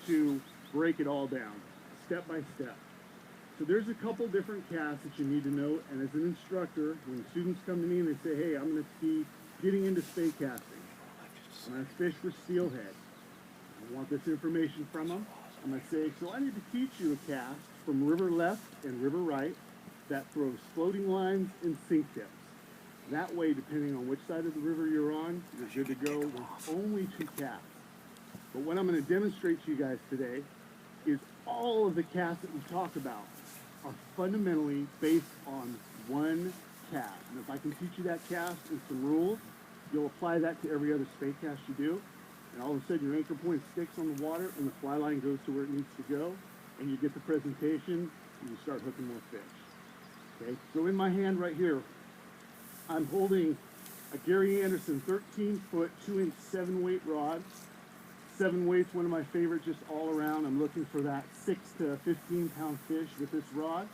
to break it all down, step by step. So there's a couple different casts that you need to know, and as an instructor, when students come to me and they say, hey, I'm going to be getting into spey casting, I'm going to fish for steelhead, I want this information from them, I'm going to say, so I need to teach you a cast from river left and river right that throws floating lines and sink tips. That way, depending on which side of the river you're on, you're good to go with only 2 casts. But what I'm going to demonstrate to you guys today is all of the casts that we talk about are fundamentally based on one cast. And if I can teach you that cast and some rules, you'll apply that to every other spey cast you do. And all of a sudden your anchor point sticks on the water and the fly line goes to where it needs to go. And you get the presentation and you start hooking more fish. Okay, so in my hand right here, I'm holding a Gary Anderson 13-foot, 2-inch 7-weight rod. 7 weight's one of my favorites just all around. I'm looking for that 6 to 15-pound fish with this rod.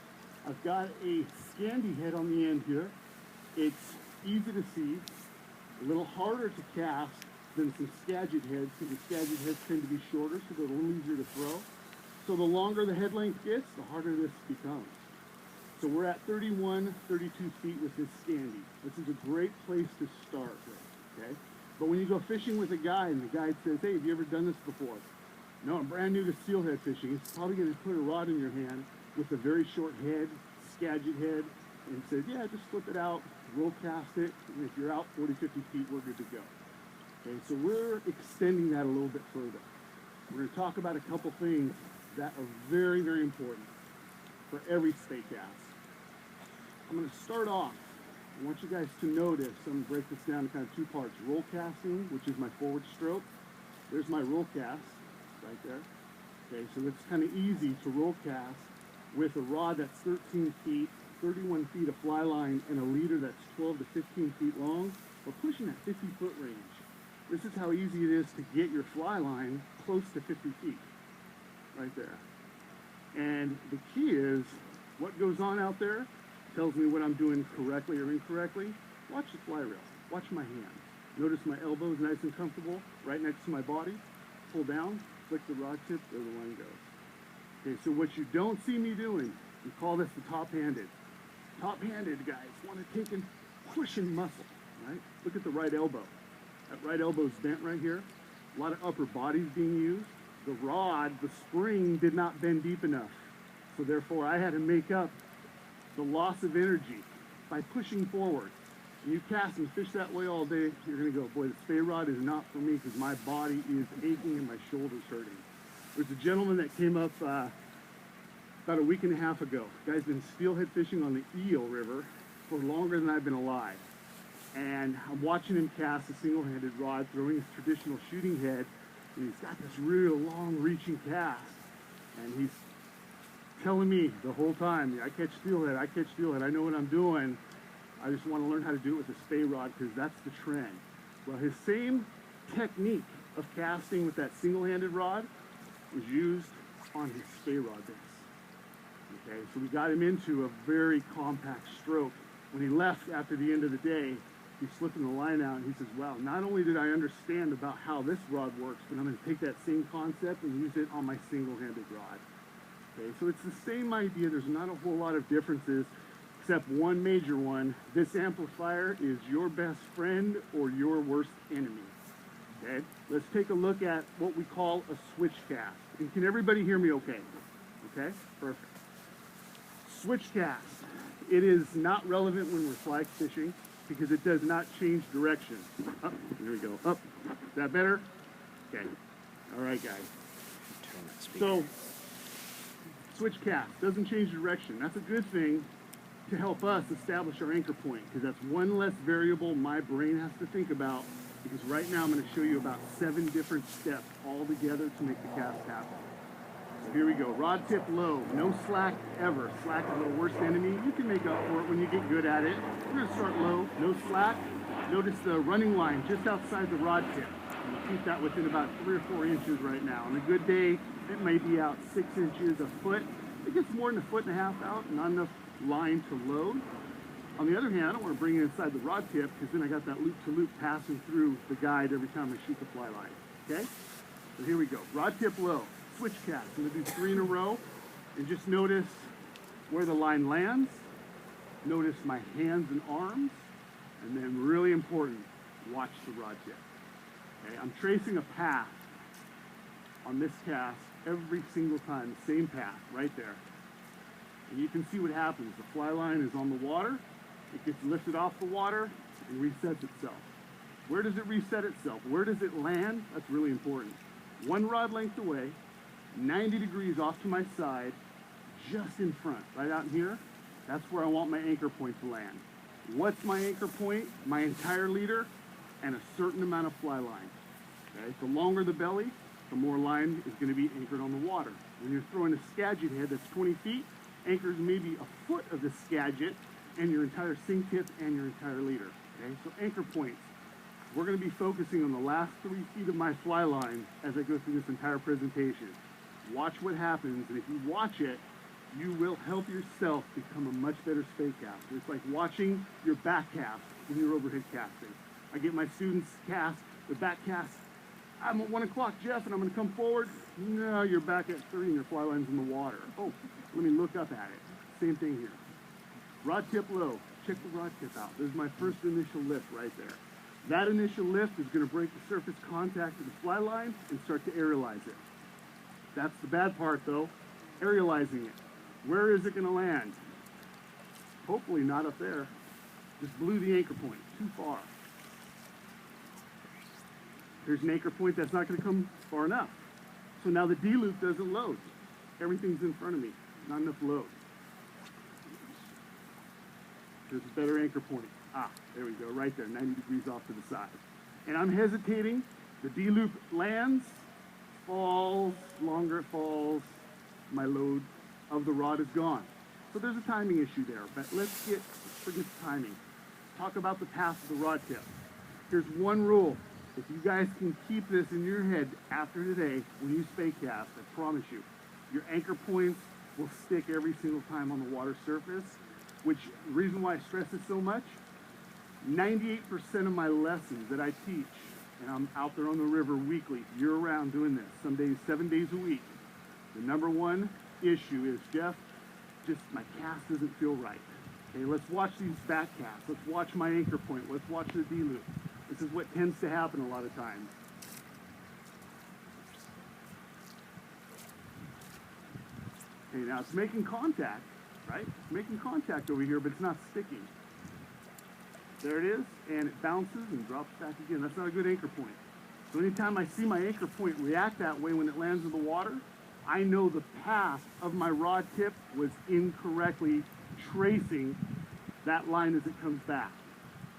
I've got a Scandi head on the end here. It's easy to see, a little harder to cast than some Skagit heads, because the Skagit heads tend to be shorter, so they're a little easier to throw. So the longer the head length gets, the harder this becomes. So we're at 31, 32 feet with this Scandi. This is a great place to start with, okay? But when you go fishing with a guide and the guide says, hey, have you ever done this before? No, I'm brand new to steelhead fishing. He's probably going to put a rod in your hand with a very short head, Skagit head, and says, yeah, just flip it out, roll cast it, and if you're out 40, 50 feet, we're good to go. Okay, so we're extending that a little bit further. We're going to talk about a couple things that are very, very important for every spey cast. I'm going to start off. I want you guys to notice, I'm going to break this down in kind of 2 parts. Roll casting, which is my forward stroke. There's my roll cast right there. Okay, so it's kind of easy to roll cast with a rod that's 13 feet, 31 feet of fly line, and a leader that's 12 to 15 feet long. We're pushing that 50-foot range. This is how easy it is to get your fly line close to 50 feet, right there. And the key is, what goes on out there tells me what I'm doing correctly or incorrectly. Watch the fly reel. Watch my hand. Notice my elbow is nice and comfortable, right next to my body. Pull down, flick the rod tip, there the line goes. Okay, so what you don't see me doing, we call this the top-handed. Top-handed guys want to take and push and muscle, right? Look at the right elbow. That right elbow's bent right here. A lot of upper body's being used. The rod, the spring did not bend deep enough. So therefore I had to make up the loss of energy by pushing forward. And you cast and fish that way all day, you're gonna go, boy, the spey rod is not for me because my body is aching and my shoulder's hurting. There's a gentleman that came up about a week and a half ago. The guy's been steelhead fishing on the Eel River for longer than I've been alive. And I'm watching him cast a single-handed rod, throwing his traditional shooting head, and he's got this real long reaching cast. And he's telling me the whole time, I catch steelhead, I know what I'm doing. I just want to learn how to do it with a spey rod because that's the trend. Well, his same technique of casting with that single-handed rod was used on his spey rod base. Okay, so we got him into a very compact stroke. When he left after the end of the day, he's slipping the line out and he says, wow, not only did I understand about how this rod works, but I'm going to take that same concept and use it on my single-handed rod. Okay, so it's the same idea. There's not a whole lot of differences, except one major one. This amplifier is your best friend or your worst enemy. Okay, let's take a look at what we call a switch cast. And can everybody hear me okay? Okay, perfect. Switch cast. It is not relevant when we're fly fishing because it does not change direction. Up, there we go, up. Is that better? Okay, all right guys. So, switch cast doesn't change direction. That's a good thing to help us establish our anchor point because that's one less variable my brain has to think about, because right now I'm going to show you about 7 different steps all together to make the cast happen. So here we go. Rod tip low. No slack ever. Slack is our worst enemy. You can make up for it when you get good at it. We're going to start low. No slack. Notice the running line just outside the rod tip. We'll keep that within about 3 or 4 inches right now. On a good day, it may be out 6 inches, a foot. If it gets more than a foot and a half out, not enough line to load. On the other hand, I don't want to bring it inside the rod tip because then I got that loop-to-loop passing through the guide every time I shoot the fly line. Okay? So here we go. Rod tip low. switch cast. I'm gonna do 3 in a row, and just notice where the line lands, notice my hands and arms, and then really important, watch the rod tip. Okay, I'm tracing a path on this cast every single time, the same path right there. And you can see what happens. The fly line is on the water, it gets lifted off the water and resets itself. Where does it reset itself? Where does it land? That's really important. 1 rod length away, 90 degrees off to my side, just in front, right out here. That's where I want my anchor point to land. What's my anchor point? My entire leader and a certain amount of fly line. Okay, the longer the belly, the more line is going to be anchored on the water. When you're throwing a skagit head that's 20 feet, anchors maybe a foot of the skagit and your entire sink tip and your entire leader. Okay, so anchor points. We're going to be focusing on the last 3 feet of my fly line as I go through this entire presentation. Watch what happens, and if you watch it, you will help yourself become a much better spey caster. It's like watching your back cast when you're overhead casting. I get my students cast the back cast. I'm at 1 o'clock, Jeff, and I'm going to come forward. No, you're back at 3 and your fly line's in the water. Oh, let me look up at it. Same thing here. Rod tip low. Check the rod tip out. There's my first initial lift right there. That initial lift is going to break the surface contact of the fly line and start to aerialize it. That's the bad part, though, aerializing it. Where is it going to land? Hopefully not up there. Just blew the anchor point too far. Here's an anchor point that's not going to come far enough. So now the D loop doesn't load. Everything's in front of me. Not enough load. There's a better anchor point. Ah, there we go, right there, 90 degrees off to the side. And I'm hesitating. The D loop lands, falls, longer it falls, my load of the rod is gone. So there's a timing issue there, but forget the timing. Talk about the path of the rod tip. Here's one rule. If you guys can keep this in your head after today, when you spey cast, I promise you, your anchor points will stick every single time on the water surface, which the reason why I stress this so much, 98% of my lessons that I teach, and I'm out there on the river weekly, year-round doing this, some days 7 days a week, the number one issue is, Jeff, just my cast doesn't feel right. Okay, let's watch these back casts. Let's watch my anchor point. Let's watch the D-loop. This is what tends to happen a lot of times. Okay, now it's making contact, right? It's making contact over here, but it's not sticking. There it is, and it bounces and drops back again. That's not a good anchor point. So anytime I see my anchor point react that way when it lands in the water, I know the path of my rod tip was incorrectly tracing that line as it comes back.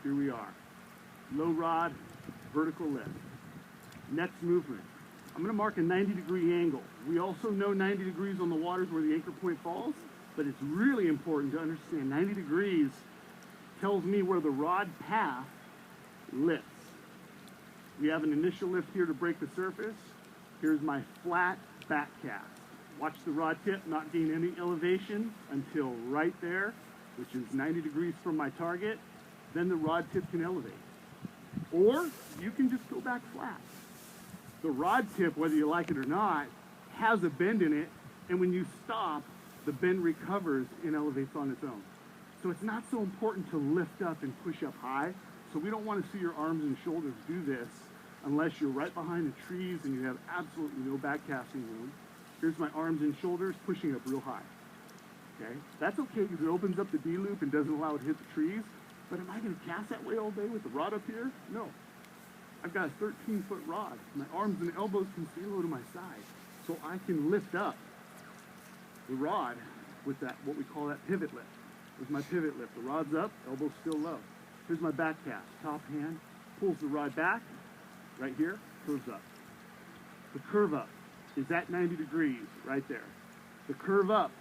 Here we are. Low rod, vertical lift. Next movement. I'm going to mark a 90-degree angle. We also know 90 degrees on the waters where the anchor point falls, but it's really important to understand 90 degrees tells me where the rod path lifts. We have an initial lift here to break the surface. Here's my flat back cast. Watch the rod tip not gain any elevation until right there, which is 90 degrees from my target. Then the rod tip can elevate. Or you can just go back flat. The rod tip, whether you like it or not, has a bend in it, and when you stop, the bend recovers and elevates on its own. So it's not so important to lift up and push up high. So we don't want to see your arms and shoulders do this unless you're right behind the trees and you have absolutely no back casting room. Here's my arms and shoulders pushing up real high. Okay, that's okay because it opens up the D loop and doesn't allow it to hit the trees. But am I going to cast that way all day with the rod up here? No. I've got a 13-foot rod. My arms and elbows can stay low to my side. So I can lift up the rod with that, what we call that pivot lift. There's my pivot lift. The rod's up, elbow's still low. Here's my back cast. Top hand pulls the rod back, right here, curves up. The curve up is at 90 degrees, right there. The curve up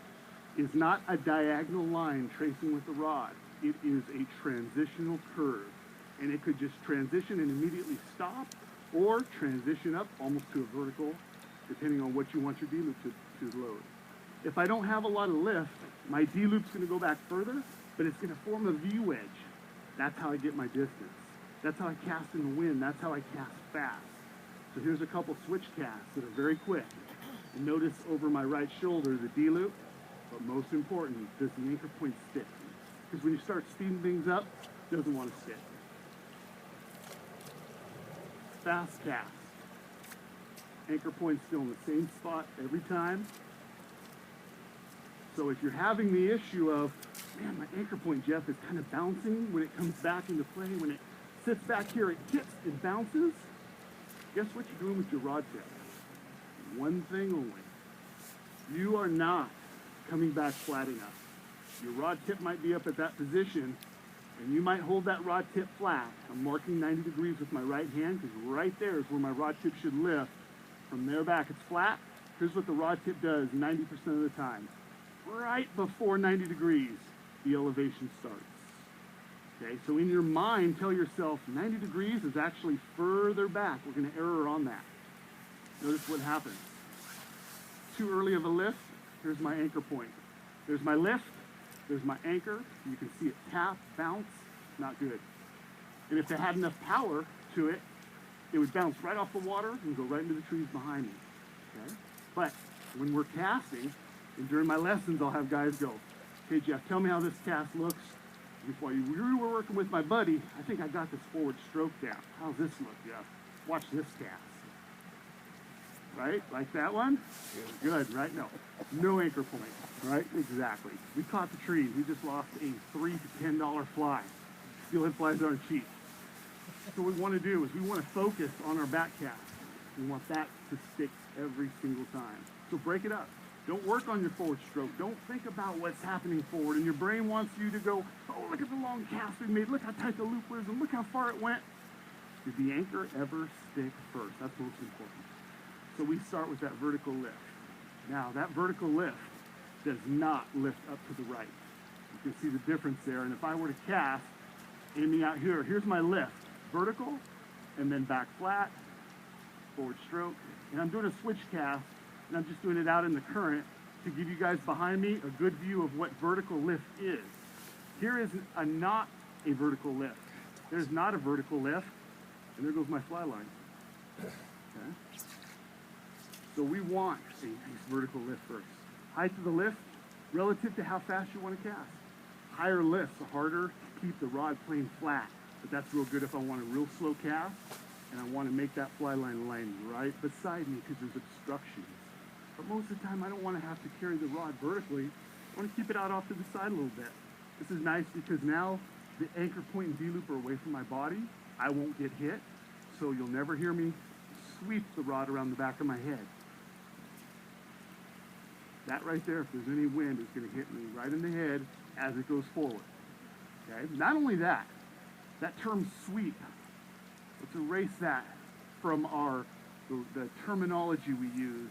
is not a diagonal line tracing with the rod. It is a transitional curve. And it could just transition and immediately stop, or transition up almost to a vertical, depending on what you want your D-loop to load. If I don't have a lot of lift, my D-loop's going to go back further, but it's going to form a V-wedge. That's how I get my distance. That's how I cast in the wind. That's how I cast fast. So here's a couple switch casts that are very quick. And notice over my right shoulder the D-loop, but most important, does the anchor point stick? Because when you start speeding things up, it doesn't want to stick. Fast cast. Anchor point's still in the same spot every time. So if you're having the issue of, man, my anchor point, Jeff, is kind of bouncing when it comes back into play, when it sits back here, it tips, it bounces, guess what you're doing with your rod tip? One thing only. You are not coming back flat enough. Your rod tip might be up at that position, and you might hold that rod tip flat. I'm marking 90 degrees with my right hand, because right there is where my rod tip should lift. From there back, it's flat. Here's what the rod tip does 90% of the time. Right before 90 degrees, the elevation starts. Okay, so in your mind, tell yourself 90 degrees is actually further back. We're going to error on that. Notice what happens. Too early of a lift, here's my anchor point. There's my lift, there's my anchor. You can see it tap, bounce, not good. And if it had enough power to it, it would bounce right off the water and go right into the trees behind me. Okay? But when we're casting, and during my lessons, I'll have guys go, okay, Jeff, tell me how this cast looks. Before you were working with my buddy, I think I got this forward stroke down. How's this look, Jeff? Watch this cast. Right? Like that one? Good, right? No anchor point, right? Exactly. We caught the trees. We just lost a $3 to $10 fly. Steelhead flies aren't cheap. So what we want to do is we want to focus on our back cast. We want that to stick every single time. So break it up. Don't work on your forward stroke. Don't think about what's happening forward. And your brain wants you to go, oh, look at the long cast we made. Look how tight the loop was, and look how far it went. Did the anchor ever stick first? That's most important. So we start with that vertical lift. Now, that vertical lift does not lift up to the right. You can see the difference there. And if I were to cast, aiming out here, here's my lift. Vertical, and then back flat, forward stroke. And I'm doing a switch cast, and I'm just doing it out in the current to give you guys behind me a good view of what vertical lift is. Here is not a vertical lift. There's not a vertical lift, and there goes my fly line. Okay? So we want a nice vertical lift first. Height of the lift, relative to how fast you want to cast. Higher lifts, the harder to keep the rod plane flat. But that's real good if I want a real slow cast, and I want to make that fly line right beside me because there's obstructions. But most of the time, I don't want to have to carry the rod vertically. I want to keep it out off to the side a little bit. This is nice because now the anchor point and D-loop are away from my body. I won't get hit, so you'll never hear me sweep the rod around the back of my head. That right there, if there's any wind, is going to hit me right in the head as it goes forward. Okay? Not only that, that term sweep, let's erase that from the terminology we use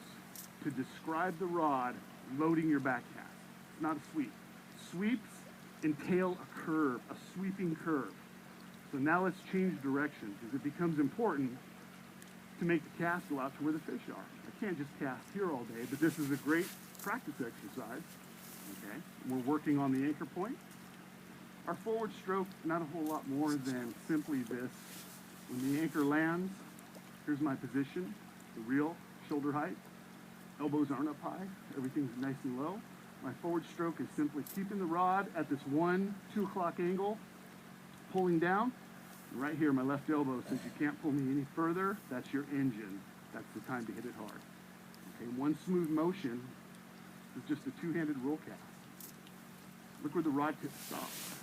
to describe the rod loading your back cast. It's not a sweep. Sweeps entail a curve, a sweeping curve. So now let's change direction because it becomes important to make the cast go out to where the fish are. I can't just cast here all day, but this is a great practice exercise. Okay, we're working on the anchor point. Our forward stroke, not a whole lot more than simply this. When the anchor lands, here's my position, the real shoulder height. Elbows aren't up high, everything's nice and low. My forward stroke is simply keeping the rod at this 1, 2 o'clock angle, pulling down. And right here, my left elbow, since you can't pull me any further, that's your engine. That's the time to hit it hard. Okay, one smooth motion is just a two-handed roll cast. Look where the rod tip stops.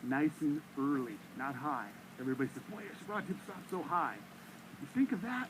Nice and early, not high. Everybody says, boy, this rod tip stops so high. You think of that,